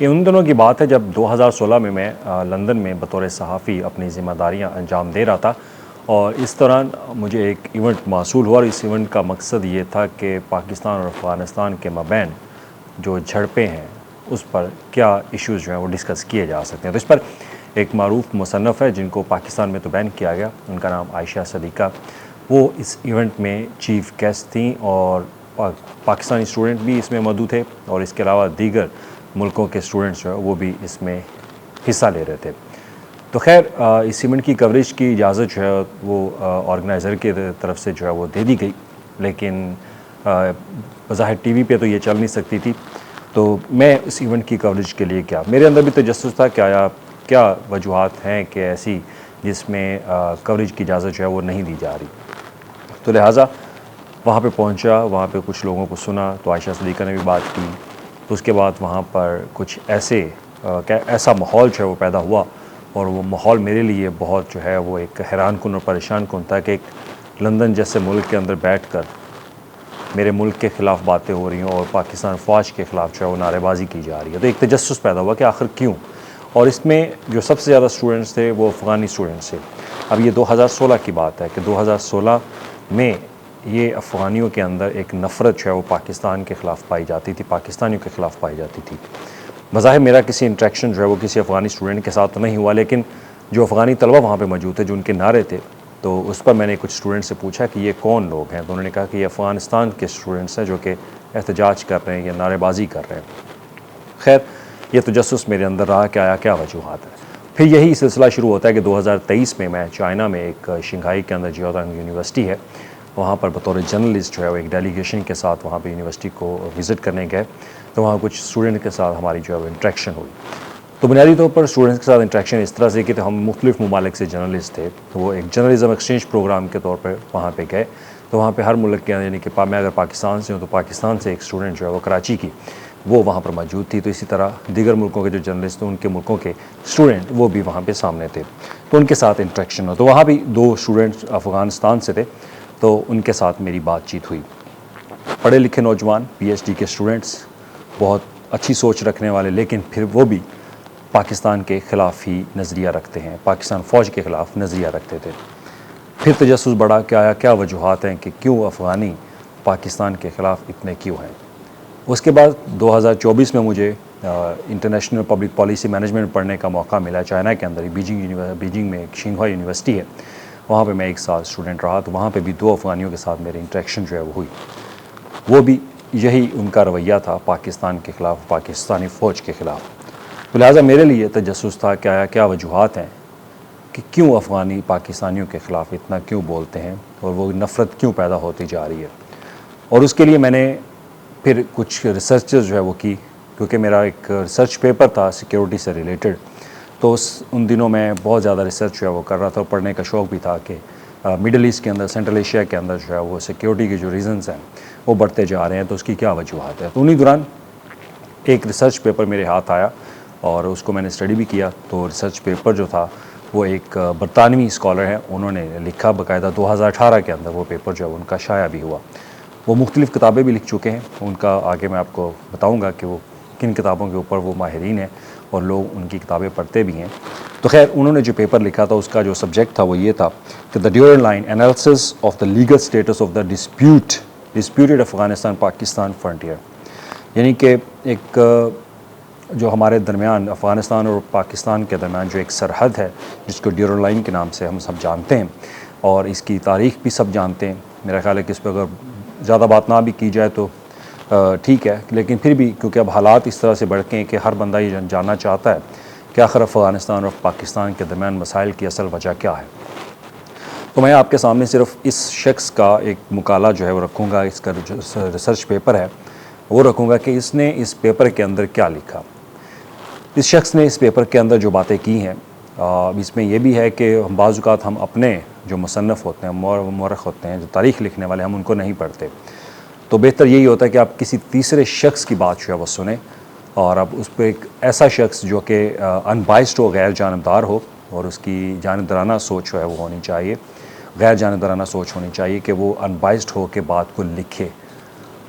ये उन दिनों की बात है जब 2016 में मैं लंदन में बतौर सहाफ़ी अपनी ज़िम्मेदारियाँ अंजाम दे रहा था और इस दौरान मुझे एक इवेंट मौसूल हुआ और इस इवेंट का मकसद ये था कि पाकिस्तान और अफ़गानिस्तान के मबैन जो झड़पें हैं उस पर क्या इश्यूज़ जो हैं वो डिस्कस किए जा सकते हैं। तो इस पर एक मारूफ़ मुसन्नफ़ है जिनको पाकिस्तान में तो बैन किया गया, उनका नाम आयशा सदीक़ा, वो इस इवेंट में चीफ़ गेस्ट थी और पाकिस्तानी स्टूडेंट भी इसमें मौजूद थे और इसके अलावा दीगर मुल्कों के स्टूडेंट्स जो है वो भी इसमें हिस्सा ले रहे थे। तो खैर इस इवेंट की कवरेज की इजाज़त जो है वो ऑर्गेनाइज़र की तरफ से जो है वो दे दी गई, लेकिन बज़ाहिर टीवी पे तो ये चल नहीं सकती थी। तो मैं इस इवेंट की कवरेज के लिए क्या, मेरे अंदर भी तजस्सुस था क्या वजूहात हैं कि ऐसी जिसमें कवरेज की इजाज़त जो है वो नहीं दी जा रही। तो लिहाजा वहाँ पे पहुँचा, वहाँ पे कुछ लोगों को सुना, तो आयशा सदीक़ा ने भी बात की। तो उसके बाद वहाँ पर कुछ ऐसा माहौल जो है वो पैदा हुआ और वो माहौल मेरे लिए बहुत जो है वो एक हैरानकुन और परेशानकुन था कि एक लंदन जैसे मुल्क के अंदर बैठकर मेरे मुल्क के ख़िलाफ़ बातें हो रही हों और पाकिस्तान फ़ौज के ख़िलाफ़ जो है वो नारेबाज़ी की जा रही है। तो एक तजस्सुस पैदा हुआ कि आखिर क्यों, और इसमें जो सबसे ज़्यादा स्टूडेंट्स थे वो अफ़गानी स्टूडेंट्स थे। अब ये 2016 की बात है कि 2016 में ये अफ़गानियों के अंदर एक नफ़रत जो है वो पाकिस्तान के ख़िलाफ़ पाई जाती थी, पाकिस्तानियों के ख़िलाफ़ पाई जाती थी। बज़ाहिर मेरा किसी इंटरेक्शन जो है वो किसी अफ़गानी स्टूडेंट के साथ तो नहीं हुआ, लेकिन जो अफ़गानी तलबा वहाँ पे मौजूद थे, जो उनके नारे थे, तो उस पर मैंने कुछ स्टूडेंट से पूछा कि ये कौन लोग हैं। तो उन्होंने कहा कि ये अफ़गानिस्तान के स्टूडेंट्स हैं जो कि एहतजाज कर रहे हैं या नारेबाज़ी कर रहे हैं। खैर ये तजस्सुस मेरे अंदर रहा कि आया क्या वजूहात है। फिर यही सिलसिला शुरू होता है कि 2023 में मैं चाइना में एक शंघाई के अंदर जिओतांग यूनिवर्सिटी है, वहाँ पर बतौर जर्नलिस्ट जो है वो एक डेलीगेशन के साथ वहाँ पे यूनिवर्सिटी को विज़िट करने गए। तो वहाँ कुछ स्टूडेंट के साथ हमारी जो है वो इंटरेक्शन हुई। तो बुनियादी तौर पर स्टूडेंट्स के साथ इंटरेक्शन इस तरह से कि हम मुख्तलिफ़ ममालिक से जर्नलिस्ट थे, तो वो एक जर्नलिज़म एक्सचेंज प्रोग्राम के तौर पर वहाँ पर गए। तो वहाँ पर हर मुल्क के यानी कि मैं अगर पाकिस्तान से हूँ तो पाकिस्तान से एक स्टूडेंट जो है वो कराची की, वो वहाँ पर मौजूद थी। तो इसी तरह दीगर मुल्कों के जो जर्नलिस्ट थे उनके मुल्कों के स्टूडेंट वो भी वहाँ पे सामने थे, तो उनके साथ इंटरेक्शन हो। तो वहाँ भी 2 स्टूडेंट्स अफ़गानिस्तान से थे, तो उनके साथ मेरी बातचीत हुई। पढ़े लिखे नौजवान, पीएचडी के स्टूडेंट्स, बहुत अच्छी सोच रखने वाले, लेकिन फिर वो भी पाकिस्तान के ख़िलाफ़ ही नज़रिया रखते हैं, पाकिस्तान फ़ौज के ख़िलाफ़ नज़रिया रखते थे। फिर तजस्सुस बढ़ा कि आया क्या वजूहात हैं कि क्यों अफ़गानी पाकिस्तान के ख़िलाफ़ इतने क्यों हैं। उसके बाद 2024 में मुझे इंटरनेशनल पब्लिक पॉलिसी मैनेजमेंट पढ़ने का मौका मिला चाइना के अंदर ही, बीजिंग में एक शिंघुआ यूनिवर्सिटी है, वहाँ पे मैं 1 साल स्टूडेंट रहा। तो वहाँ पे भी 2 अफ़गानियों के साथ मेरी इंटरेक्शन जो है वो हुई। वो भी यही उनका रवैया था पाकिस्तान के ख़िलाफ़, पाकिस्तानी फ़ौज के ख़िलाफ़। तो लिहाजा मेरे लिए तजस्सुस था कि आया क्या वजूहात हैं कि क्यों अफ़गानी पाकिस्तानियों के ख़िलाफ़ इतना क्यों बोलते हैं और वो नफ़रत क्यों पैदा होती जा रही है। और उसके लिए मैंने फिर कुछ रिसर्चेस जो है वो की, क्योंकि मेरा एक रिसर्च पेपर था सिक्योरिटी से रिलेटेड। तो उन दिनों मैं बहुत ज़्यादा रिसर्च जो है वो कर रहा था और पढ़ने का शौक़ भी था कि मिडल ईस्ट के अंदर, सेंट्रल एशिया के अंदर जो है वो सिक्योरिटी के जो रीज़न्स हैं वो बढ़ते जा रहे हैं, तो उसकी क्या वजूहात है। तो उन्हीं दौरान एक रिसर्च पेपर मेरे हाथ आया और उसको मैंने स्टडी भी किया। तो रिसर्च पेपर जो था वो एक बरतानवी स्कॉलर हैं, उन्होंने लिखा बाकायदा। 2018 के अंदर वो पेपर जो है उनका शाया भी हुआ। वो मुख्तलिफ़ किताबें भी लिख चुके हैं, उनका आगे मैं आपको बताऊंगा कि वो किन किताबों के ऊपर वो माहिरीन हैं और लोग उनकी किताबें पढ़ते भी हैं। तो खैर उन्होंने जो पेपर लिखा था उसका जो सब्जेक्ट था वो ये था कि the ड्यूरल line analysis of the legal status of the disputed Afghanistan Pakistan frontier, यानी कि एक जो हमारे दरमियान अफ़गानिस्तान और पाकिस्तान के दरमियान जो एक सरहद है जिसको ड्यूरल लाइन के नाम से हम सब जानते हैं और इसकी तारीख़ भी सब जानते हैं। मेरा ख्याल है कि इस पर अगर ज़्यादा बात ना भी की जाए तो ठीक है, लेकिन फिर भी क्योंकि अब हालात इस तरह से बढ़ के हैं कि हर बंदा ये जानना चाहता है कि आखिर अफ़गानिस्तान और पाकिस्तान के दरमियान मसाइल की असल वजह क्या है। तो मैं आपके सामने सिर्फ इस शख्स का एक मुकाला जो है वो रखूँगा, इसका जो रिसर्च पेपर है वो रखूँगा कि इसने इस पेपर के अंदर क्या लिखा। इस शख्स ने इस पेपर के अंदर जो बातें की हैं, इसमें यह भी है कि बाज़ औक़ात हम अपने जो मुसन्नफ़ होते हैं, मौरख़ होते हैं, जो तारीख़ लिखने वाले, हम उनको नहीं पढ़ते। तो बेहतर यही होता है कि आप किसी तीसरे शख्स की बात जो है वो सुने और अब उस पर एक ऐसा शख्स जो कि अनबाइस्ड हो, गैर जानबदार हो और उसकी जानबदाराना सोच जो है वो होनी चाहिए, गैर जानबदाराना सोच होनी चाहिए कि वो अनबाइस्ड हो के बात को लिखे,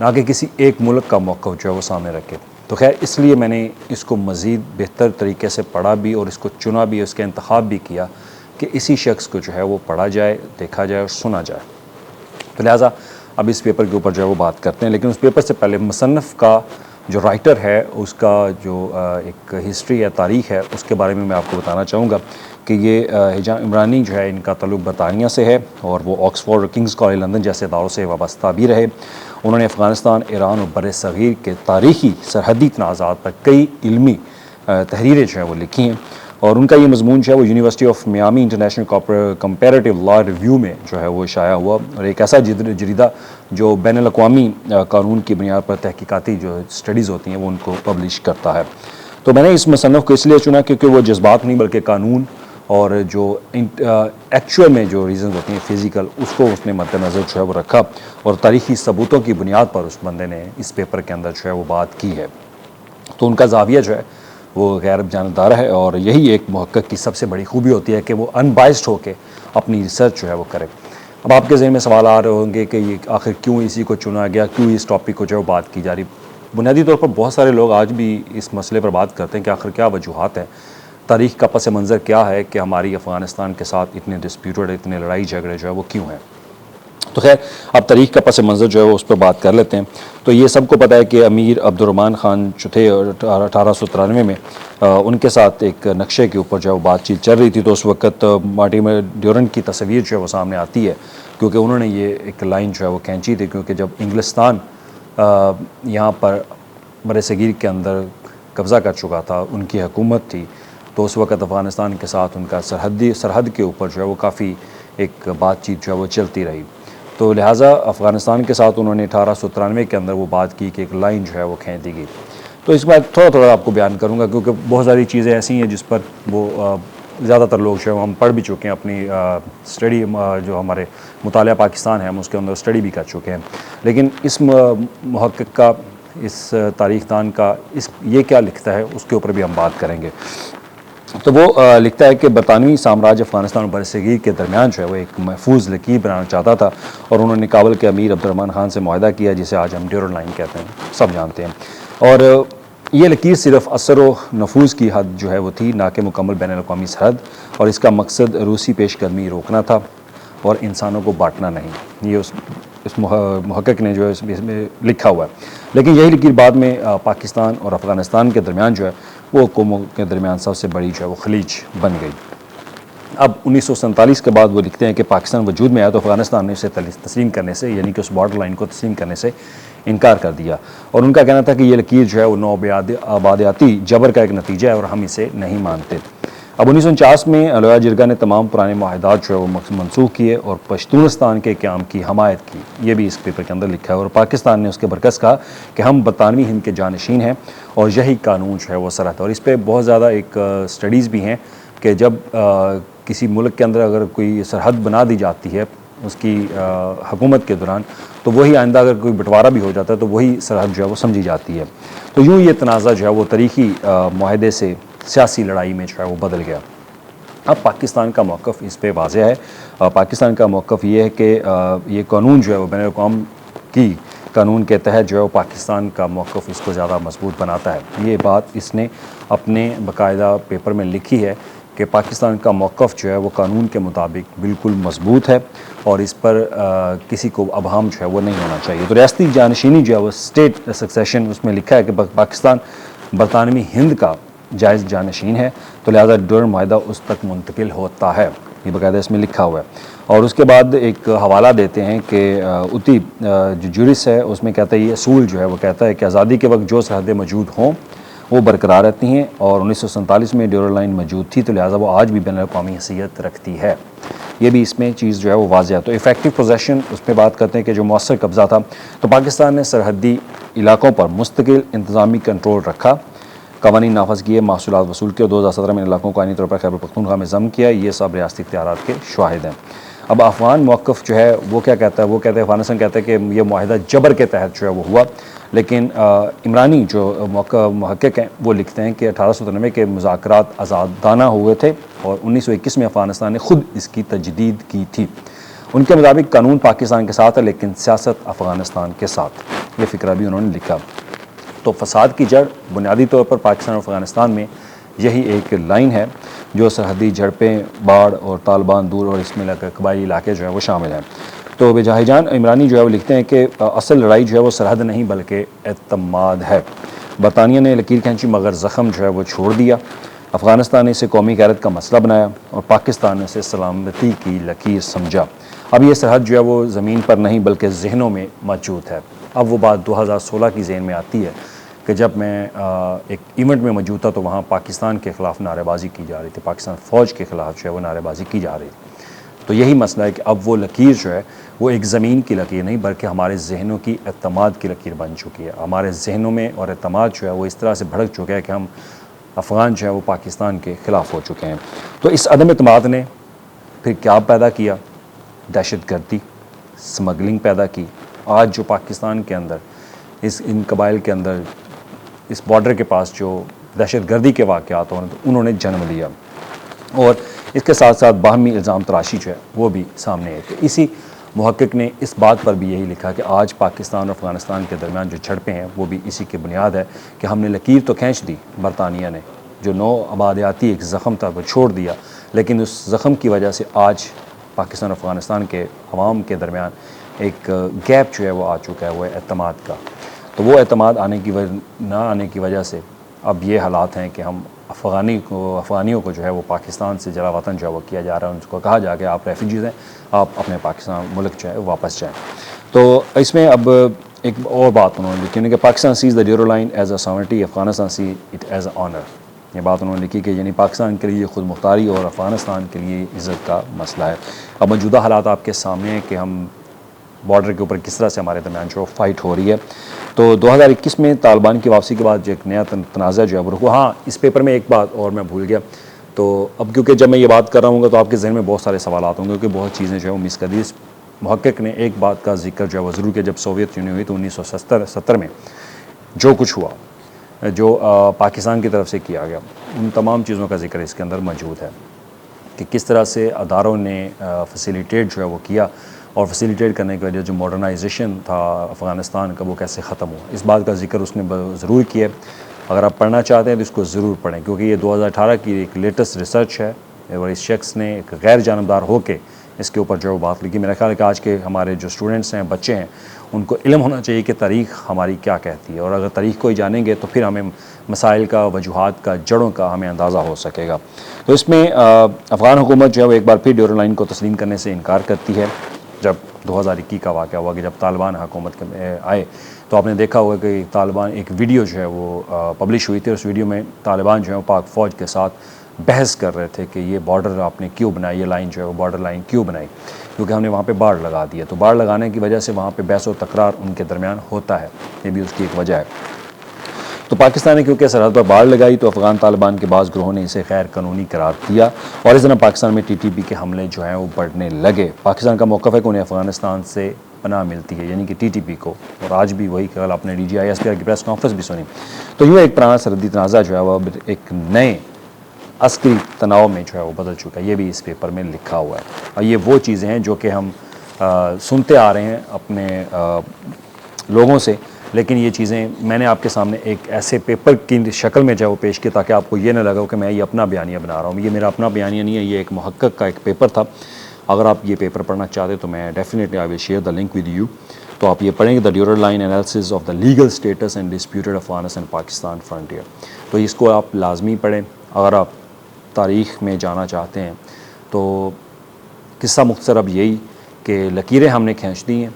ना कि किसी एक मुल्क का मौक़िफ़ जो है वो सामने रखे। तो खैर इसलिए मैंने इसको मज़ीद बेहतर तरीके से पढ़ा भी और इसको चुना भी, उसका इंतखाब भी किया कि इसी शख्स को जो है वो पढ़ा जाए, देखा जाए और सुना जाए। तो लिहाजा अब इस पेपर के ऊपर जो है वो बात करते हैं, लेकिन उस पेपर से पहले मुसन्नफ़ का जो राइटर है उसका जो एक हिस्ट्री है, तारीख़ है, उसके बारे में मैं आपको बताना चाहूँगा कि ये हिजाम इमरानी जो है इनका ताल्लुक़ बरतानिया से है और वो ऑक्सफोर्ड और किंग्स कॉलेज लंदन जैसे इदारों से वाबस्ता भी रहे। उन्होंने अफ़गानिस्तान, ईरान और बर सग़ीर के तारीख़ी सरहदी तनाज़ात पर कई इल्मी तहरीरें जो हैं वो लिखी हैं और उनका ये मज़मून जो है वो university of Miami international comparative law review में जो है वो शाया हुआ और एक ऐसा जरीदा जो बैनुल-अक़वामी कानून की बुनियाद पर तहकीकाती जो स्टडीज़ होती हैं वो उनको पब्लिश करता है। तो मैंने इस मुसन्नफ़ को इसलिए चुना क्योंकि वो जज्बात नहीं बल्कि कानून और जो एक्चुअल में जो रीज़न होती हैं फ़िज़िकल, उसको उसने मद्देनज़र जो है वो रखा और तारीख़ी सबूतों की बुनियाद पर उस बंदे ने इस पेपर के अंदर जो है वो बात की है। तो उनका ज़ाविया जो है वो गैर जानदार है और यही एक मुहक्किक की सबसे बड़ी खूबी होती है कि वो अनबाइस्ड होकर अपनी रिसर्च जो है वो करे। अब आपके ज़हन में सवाल आ रहे होंगे कि ये आखिर क्यों इसी को चुना गया, क्यों इस टॉपिक को जो है बात की जा रही। बुनियादी तौर पर बहुत सारे लोग आज भी इस मसले पर बात करते हैं कि आखिर क्या वजूहात हैं, तारीख़ का पस मंज़र क्या है कि हमारी अफ़गानिस्तान के साथ इतने डिस्प्यूटेड, इतने लड़ाई झगड़े जो है वो क्यों हैं। तो खैर अब तारीख़ का पस मंज़र जो है उस पर बात कर लेते हैं। तो ये सबको पता है कि अमीर अब्दुर्रहमान ख़ान जो थे 1893 में उनके साथ एक नक्शे के ऊपर जो है वो बातचीत चल रही थी। तो उस वक़्त मॉर्टिमर ड्यूरेंट की तस्वीर जो है वो सामने आती है क्योंकि उन्होंने ये एक लाइन जो है वो खींची थी क्योंकि जब इंग्लिस्तान यहाँ पर बर-ए-सग़ीर के अंदर कब्ज़ा कर चुका था, उनकी हुकूमत थी, तो उस वक़्त अफ़गानिस्तान के साथ उनका सरहद के ऊपर जो है वो काफ़ी एक बातचीत जो है वो चलती रही। तो लिहाजा अफ़गानिस्तान के साथ उन्होंने 1893 के अंदर वो बात की कि एक लाइन जो है वो खींच दी गई। तो इस बार थोड़ा थोड़ा आपको बयान करूँगा क्योंकि बहुत सारी चीज़ें ऐसी हैं जिस पर वो ज़्यादातर लोग जो है हम पढ़ भी चुके हैं, अपनी स्टडी जो हमारे मुतालिया पाकिस्तान है हम उसके अंदर स्टडी भी कर चुके हैं। लेकिन इस मुहक्किक का, इस तारीख़दान का ये क्या लिखता है उसके ऊपर भी हम बात करेंगे। तो वो लिखता है कि बरतानवी साम्राज्य अफ़गानिस्तान और बर-ए-सग़ीर के दरमियान जो है वो एक महफूज लकीर बनाना चाहता था और उन्होंने काबुल के अमीर अब्दुर्रहमान ख़ान से मुआहदा किया जिसे आज हम ड्यूरल लाइन कहते हैं, सब जानते हैं। और ये लकीर सिर्फ असर व नफूज़ की हद जो है वो थी, ना कि मुकम्मल बैनुल-अक़वामी सरहद, और इसका मकसद रूसी पेशकदमी रोकना था और इंसानों को बांटना नहीं। ये इस मुहक्किक ने जो है इसमें लिखा हुआ है। लेकिन यही लकीर बाद में पाकिस्तान और अफ़गानिस्तान के दरमियान जो है वो कौमों के दरमियान सबसे बड़ी जो है वो खलीज बन गई। अब 1947 के बाद वो लिखते हैं कि पाकिस्तान वजूद में आया तो अफ़गानिस्तान ने इसे तस्लीम करने से, यानी कि उस बॉर्डर लाइन को तस्लीम करने से इनकार कर दिया और उनका कहना था कि ये लकीर जो है वो नौआबादियाती जबर का एक नतीजा है और हम इसे नहीं मानते। अब 1949 में लोया जिरगा ने तमाम पुराने मुआहदात जो है वो मनसूख किए और पश्तूनिस्तान के क़याम की हमायत की। ये भी इस पेपर के अंदर लिखा है और पाकिस्तान ने उसके बरकस कहा कि हम बरतानवी हिंद के जानशीन हैं और यही कानून जो है वो सरहद। और इस पर बहुत ज़्यादा एक स्टडीज़ भी हैं कि जब किसी मुल्क के अंदर अगर कोई सरहद बना दी जाती है उसकी हुकूमत के दौरान, तो वही आइंदा अगर कोई बंटवारा भी हो जाता है तो वही सरहद जो है वो समझी जाती है। तो यूँ ये तनाज़ा जो है वो तारीख़ी मुआहदे से सियासी लड़ाई में जो है वो बदल गया। अब पाकिस्तान का मौक़िफ़ इस पे वाज़ेह है। पाकिस्तान का मौक़िफ़ ये है कि ये कानून जो है वो बैनुल-अक़वाम की कानून के तहत जो है वो पाकिस्तान का मौक़िफ़ इसको ज़्यादा मजबूत बनाता है। ये बात इसने अपने बाकायदा पेपर में लिखी है कि पाकिस्तान का मौक़िफ़ जो है वो कानून के मुताबिक बिल्कुल मजबूत है और इस पर किसी को अबहम जो है वो नहीं होना चाहिए। तो रियासती जानशीनी जो है वो स्टेट सक्सेशन, उसमें लिखा है कि पाकिस्तान बरतानवी हिंद का जायज़ जानशीन है, तो लिहाजा ड्यूरल मुआहदा उस तक मुंतकिल होता है। ये बाकायदा इसमें लिखा हुआ है। और उसके बाद एक हवाला देते हैं कि उती जो जुरिस है उसमें कहता है, ये असूल जो है वो कहता है कि आज़ादी के वक्त जो सरहदें मौजूद हों वो बरकरार रहती हैं और 1947 में ड्यूरल लाइन मौजूद थी, तो लिहाजा वो आज भी बैनुल-अक़वामी हैसियत रखती है। ये भी इसमें चीज़ जो है वो वाज़ेह है। तो इफ़ेक्टिव पोजेसन उस पर बात करते हैं कि जो मौसर कब्ज़ा था, तो पाकिस्तान ने सरहदी इलाकों पर मुस्तकिल इंतज़ामी कंट्रोल रखा, कवानीन नाफज किए, महसूलात वसूल किए और 2017 में इन इलाकों को आइनी तौर पर खैबर पख्तूनख्वा में ज़म किया। ये सब रियासती इख्तियारात के शाहिद हैं। अब अफ़गान मौक़िफ़ जो है वो क्या कहता है, वो कहते हैं, अफ़गानिस्तान कहता है कि यह मुआहदा जबर के तहत जो है वो हुआ। लेकिन इमरानी जो मुहक्किक हैं वो लिखते हैं कि 1893 के मुज़ाकरात आज़ादाना हुए थे और 1921 में अफ़गानिस्तान ने ख़ुद इसकी तजदीद की थी। उनके मुताबिक कानून पाकिस्तान के साथ है लेकिन सियासत अफ़गानिस्तान के साथ। ये फ़िक्रा भी उन्होंने लिखा। तो फसाद की जड़ बुनियादी तौर पर पाकिस्तान और अफ़गानिस्तान में यही एक लाइन है जो सरहदी झड़पें, बाढ़ और तालिबान दूर और इसमें कबायली इलाके जो है वो शामिल हैं। तो बेजाहिजान इमरानी जो है वो लिखते हैं कि असल लड़ाई जो है वो सरहद नहीं बल्कि एतमाद है। बरतानिया ने लकीर खींची मगर ज़ख़म जो है वो छोड़ दिया। अफ़गानिस्तान ने इसे कौमी गैरत का मसला बनाया और पाकिस्तान ने इसे सलामती की लकीर समझा। अब ये सरहद जो है वो ज़मीन पर नहीं बल्कि जहनों में मौजूद है। अब वो बात 2016 की जहन में आती है कि जब मैं एक इवेंट में मौजूद था तो वहाँ पाकिस्तान के ख़िलाफ़ नारेबाजी की जा रही थी, पाकिस्तान फ़ौज के ख़िलाफ़ जो है वो नारेबाजी की जा रही थी। तो यही मसला है कि अब वो लकीर जो है वो एक ज़मीन की लकीर नहीं बल्कि हमारे जहनों की एतमाद की लकीर बन चुकी है। हमारे जहनों में और एतमाद जो है वो इस तरह से भड़क चुका है कि हम अफ़गान जो है वो पाकिस्तान के ख़िलाफ़ हो चुके हैं। तो इस अदम एतमाद ने फिर क्या पैदा किया? दहशतगर्दी, स्मगलिंग पैदा की। आज जो पाकिस्तान के अंदर इन कबाइल के अंदर इस बॉर्डर के पास जो दहशतगर्दी के वाक़यात हो रहे हैं तो उन्होंने जन्म लिया और इसके साथ साथ बाहमी इल्ज़ाम तराशी जो है वो भी सामने है। तो इसी मुहक्किक ने इस बात पर भी यही लिखा कि आज पाकिस्तान और अफ़गानिस्तान के दरमियान जो झड़पें हैं वो भी इसी की बुनियाद है कि हमने लकीर तो खींच दी, बरतानिया ने जो नौ आबादियाती एक ज़ख़म था वो छोड़ दिया, लेकिन उस ज़ख़म की वजह से आज पाकिस्तान और अफ़गानिस्तान के अवाम के दरमियान एक गैप जो है वो आ चुका है, वो है एतमाद का। तो वो एतमाद ना आने की वजह से अब ये हालात हैं कि हम अफ़गानियों को जो है वो पाकिस्तान से जला वतन जो है वो किया जा रहा है। उनको कहा जा रहा आप रेफ्यूजीज़ हैं, आप अपने पाकिस्तान मुल्क जो है वापस जाएँ। तो इसमें अब एक और बात उन्होंने लिखी कि Pakistan sees the Durand line as a sovereignty, Afghanistan see it as a honour. ये बात उन्होंने लिखी कि यानी पाकिस्तान के लिए खुद मुख्तारी और अफ़गानिस्तान के लिए इज़्ज़त का मसला है। अब मौजूदा हालात आपके सामने हैं कि हम बॉर्डर के ऊपर किस तरह से हमारे दरमियान जो फ़ाइट हो रही है। तो 2021 में तालिबान की वापसी के बाद जो एक नया तनाज़ा जो है वो रुको। हाँ, इस पेपर में एक बात और मैं भूल गया। तो अब क्योंकि जब मैं ये बात कर रहा हूँ तो आपके जहन में बहुत सारे सवाल होंगे क्योंकि बहुत चीज़ें जो है वो मिस कर दी। इस मुहक्किक ने एक बात का जिक्र जो है वो ज़रूर किया, जब सोवियत यूनियन हुई तो 1970 में जो कुछ हुआ, जो पाकिस्तान की तरफ से किया गया, उन तमाम चीज़ों का जिक्र इसके अंदर मौजूद है कि किस तरह से अदारों ने फैसिलिटेट जो है वो किया और फैसिलिटेट करने की वजह जो मॉडर्नाइजेशन था अफ़गानिस्तान का वो कैसे ख़त्म हुआ। इस बात का जिक्र उसने ज़रूर किया। अगर आप पढ़ना चाहते हैं तो इसको ज़रूर पढ़ें क्योंकि ये 2018 की एक लेटेस्ट रिसर्च है और इस शख्स ने एक गैर जानबदार होकर इसके ऊपर जो बात लिखी। मेरा ख्याल है कि आज के हमारे जो स्टूडेंट्स हैं, बच्चे हैं, उनको इल्म होना चाहिए कि तारीख़ हमारी क्या कहती है और अगर तारीख़ को ही जानेंगे तो फिर हमें मसाइल का, वजूहात का, जड़ों का हमें अंदाज़ा हो सकेगा। तो इसमें अफ़गान हुकूमत जो है वो एक बार फिर ड्यूरो लाइन को तस्लीम करने से इनकार करती है। जब 2021 का वाक़या हुआ कि जब तालिबान हुकूमत के आए तो आपने देखा होगा कि तालिबान एक वीडियो जो है वो पब्लिश हुई थी। उस वीडियो में तालिबान जो है पाक फ़ौज के साथ बहस कर रहे थे कि ये बॉर्डर आपने क्यों बनाई, ये लाइन जो है वो बॉर्डर लाइन क्यों बनाई, क्योंकि हमने वहाँ पे बाढ़ लगा दी है। तो बाढ़ लगाने की वजह से वहाँ पे बहस और तकरार उनके दरमियान होता है, ये भी उसकी एक वजह है। तो पाकिस्तान ने क्योंकि सरहद पर बाढ़ लगाई तो अफ़गान तालिबान के बाज़ ग्रोहों ने इसे गैर कानूनी करार दिया और इस तरह पाकिस्तान में TTP के हमले जो हैं वो बढ़ने लगे। पाकिस्तान का मौक़िफ़ है कि उन्हें अफ़गानिस्तान से पनाह मिलती है, यानी कि TTP को, और आज भी वही कल आपने DGI-SPR की प्रेस कॉन्फ्रेंस भी सुनी। तो यूँ एक पुराना सरहदी तनाज़ा जो है वह एक नए अस्करी तनाव में जो है वो बदल चुका है। ये भी इस पेपर में लिखा हुआ है और ये वो चीज़ें हैं जो कि हम सुनते आ रहे हैं अपने लोगों से, लेकिन ये चीज़ें मैंने आपके सामने एक ऐसे पेपर की शक्ल में जो पेश की ताकि आपको ये ना लगा कि मैं ये अपना बयानिया बना रहा हूँ। ये मेरा अपना बयानिया नहीं है, ये एक मुहक्किक का एक पेपर था। अगर आप ये पेपर पढ़ना चाहते तो मैं definitely I will share the link with you. तो आप ये पढ़ेंगे, the Durand line analysis of the legal status and disputed Afghanistan and Pakistan frontier. तो इसको आप लाजमी पढ़ें। अगर आप तारीख़ में जाना चाहते हैं तो किस्सा मुख्तसर अब यही कि लकीरें हमने खींच दी हैं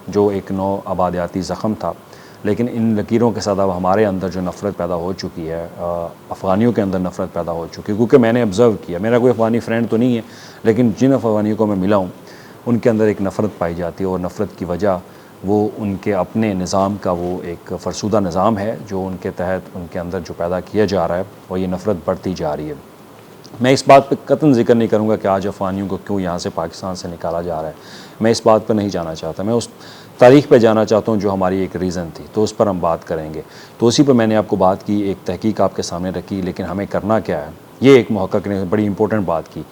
जो एक नौ आबादियाती ज़ख़म था, लेकिन इन लकीरों के साथ अब हमारे अंदर जो नफ़रत पैदा हो चुकी है, अफ़गानियों के अंदर नफ़रत पैदा हो चुकी है। क्योंकि मैंने ऑब्ज़र्व किया, मेरा कोई अफ़गानी फ्रेंड तो नहीं है, लेकिन जिन अफ़गानियों को मैं मिला हूँ उनके अंदर एक नफ़रत पाई जाती है और नफ़रत की वजह वो उनके अपने निज़ाम का वो एक फ़रसुदा निज़ाम है जो उनके तहत उनके अंदर जो पैदा किया जा रहा है और ये नफ़रत बढ़ती जा रही है। मैं इस बात पर कतई जिक्र नहीं करूँगा कि आज अफ़गानियों को क्यों यहाँ से पाकिस्तान से निकाला जा रहा है, मैं इस बात पर नहीं जाना चाहता। मैं उस तारीख़ पे जाना चाहता हूँ जो हमारी एक रीज़न थी, तो उस पर हम बात करेंगे। तो उसी पर मैंने आपको बात की, एक तहकीक आपके सामने रखी, लेकिन हमें करना क्या है, ये एक मुहक्किक ने बड़ी इंपॉर्टेंट बात की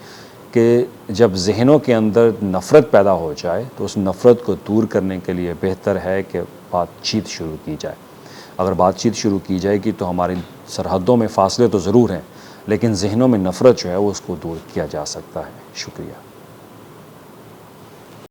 कि जब जहनों के अंदर नफ़रत पैदा हो जाए तो उस नफ़रत को दूर करने के लिए बेहतर है कि बातचीत शुरू की जाए। अगर बातचीत शुरू की जाएगी तो हमारी सरहदों में फ़ासले तो ज़रूर हैं, लेकिन जहनों में नफ़रत जो है वो उसको दूर किया जा सकता है। शुक्रिया।